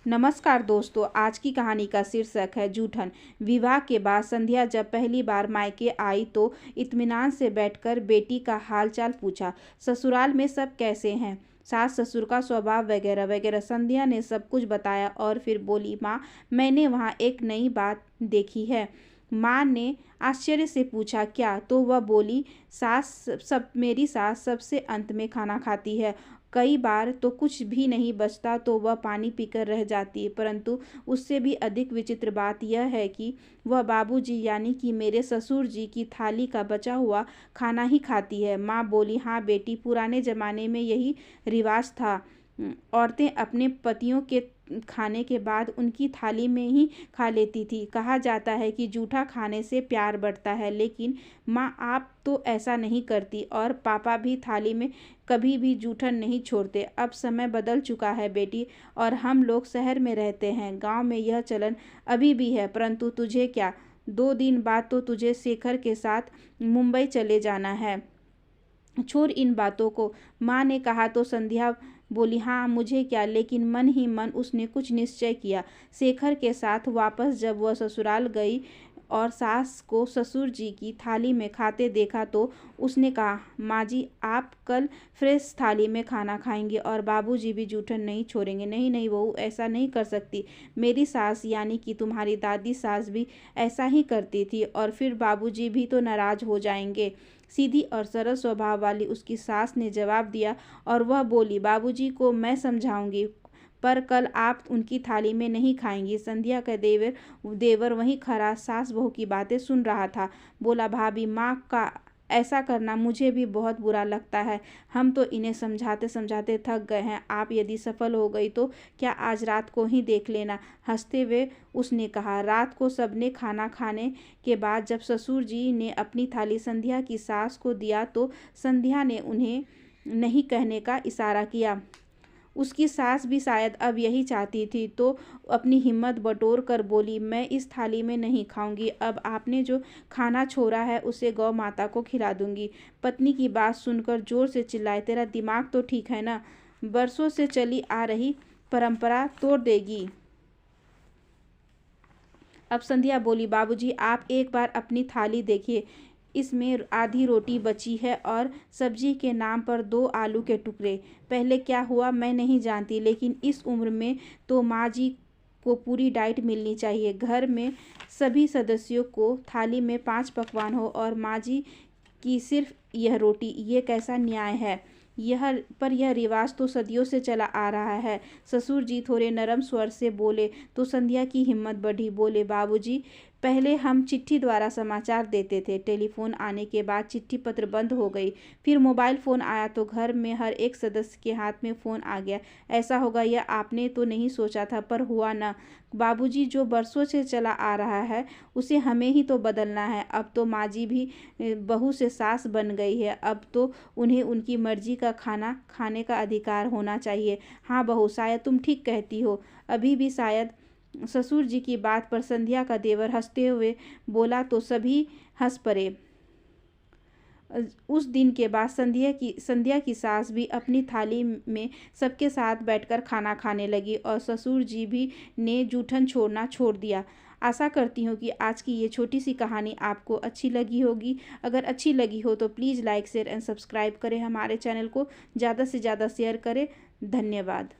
नमस्कार दोस्तों, आज की कहानी का शीर्षक है जूठन। विवाह के बाद संध्या जब पहली बार मायके आई तो इत्मीनान से बैठकर बेटी का हालचाल पूछा। ससुराल में सब कैसे हैं, सास ससुर का स्वभाव वगैरह वगैरह। संध्या ने सब कुछ बताया और फिर बोली, माँ मैंने वहाँ एक नई बात देखी है। माँ ने आश्चर्य से पूछा, क्या? तो वह बोली, मेरी सास सबसे अंत में खाना खाती है। कई बार तो कुछ भी नहीं बचता तो वह पानी पीकर रह जाती है, परंतु उससे भी अधिक विचित्र बात यह है कि वह बाबूजी यानी कि मेरे ससुर जी की थाली का बचा हुआ खाना ही खाती है। माँ बोली, हाँ बेटी, पुराने ज़माने में यही रिवाज था। औरतें अपने पतियों के खाने के बाद उनकी थाली में ही खा लेती थी। कहा जाता है कि जूठा खाने से प्यार बढ़ता है, लेकिन माँ आप तो ऐसा नहीं करती और पापा भी थाली में कभी भी जूठन नहीं छोड़ते। अब समय बदल चुका है बेटी, और हम लोग शहर में रहते हैं। गांव में यह चलन अभी भी है, परंतु तुझे क्या, 2 दिन बाद तो तुझे शेखर के साथ मुंबई चले जाना है। छोड़ इन बातों को, माँ ने कहा तो संध्या बोली, हाँ मुझे क्या, लेकिन मन ही मन उसने कुछ निश्चय किया। शेखर के साथ वापस जब वह ससुराल गई और सास को ससुर जी की थाली में खाते देखा तो उसने कहा, माँ जी आप कल फ्रेश थाली में खाना खाएंगे और बाबूजी भी जूठन नहीं छोड़ेंगे। नहीं नहीं बहू, ऐसा नहीं कर सकती। मेरी सास यानी कि तुम्हारी दादी सास भी ऐसा ही करती थी और फिर बाबूजी भी तो नाराज हो जाएंगे। सीधी और सरल स्वभाव वाली उसकी सास ने जवाब दिया और वह बोली, बाबूजी को मैं समझाऊंगी, पर कल आप उनकी थाली में नहीं खाएंगी। संध्या का देवर वहीं खड़ा सास बहू की बातें सुन रहा था। बोला, भाभी माँ का ऐसा करना मुझे भी बहुत बुरा लगता है। हम तो इन्हें समझाते समझाते थक गए हैं। आप यदि सफल हो गई तो क्या आज रात को ही देख लेना। हंसते हुए उसने कहा। रात को सबने खाना खाने के बाद जब ससुर जी ने अपनी थाली संध्या की सास को दिया तो संध्या ने उन्हें नहीं कहने का इशारा किया। उसकी सास भी शायद अब यही चाहती थी, तो अपनी हिम्मत बटोर कर बोली, मैं इस थाली में नहीं खाऊंगी। अब आपने जो खाना छोड़ा है उसे गौ माता को खिला दूंगी। पत्नी की बात सुनकर जोर से चिल्लाए, तेरा दिमाग तो ठीक है ना? बरसों से चली आ रही परंपरा तोड़ देगी। अब संध्या बोली, बाबूजी आप एक बार अपनी थाली देखिए, इसमें आधी रोटी बची है और सब्जी के नाम पर 2 आलू के टुकड़े। पहले क्या हुआ मैं नहीं जानती, लेकिन इस उम्र में तो माँ जी को पूरी डाइट मिलनी चाहिए। घर में सभी सदस्यों को थाली में 5 पकवान हो और माँ जी की सिर्फ यह रोटी, ये कैसा न्याय है? यह रिवाज तो सदियों से चला आ रहा है। ससुर जी थोड़े नरम स्वर से बोले तो संध्या की हिम्मत बढ़ी। बोले, बाबूजी पहले हम चिट्ठी द्वारा समाचार देते थे, टेलीफोन आने के बाद चिट्ठी पत्र बंद हो गई। फिर मोबाइल फ़ोन आया तो घर में हर एक सदस्य के हाथ में फ़ोन आ गया। ऐसा होगा यह आपने तो नहीं सोचा था, पर हुआ ना। बाबूजी जो बरसों से चला आ रहा है उसे हमें ही तो बदलना है। अब तो माँ जी भी बहू से सास बन गई है, अब तो उन्हें उनकी मर्जी का खाना खाने का अधिकार होना चाहिए। हाँ बहू, शायद तुम ठीक कहती हो। अभी भी शायद। ससुर जी की बात पर संध्या का देवर हंसते हुए बोला तो सभी हंस पड़े। उस दिन के बाद संध्या की सास भी अपनी थाली में सबके साथ बैठकर खाना खाने लगी और ससुर जी भी ने जूठन छोड़ना छोड़ दिया। आशा करती हूँ कि आज की ये छोटी सी कहानी आपको अच्छी लगी होगी। अगर अच्छी लगी हो तो please like share and subscribe करें। हमारे चैनल को ज़्यादा से ज़्यादा शेयर करें। धन्यवाद।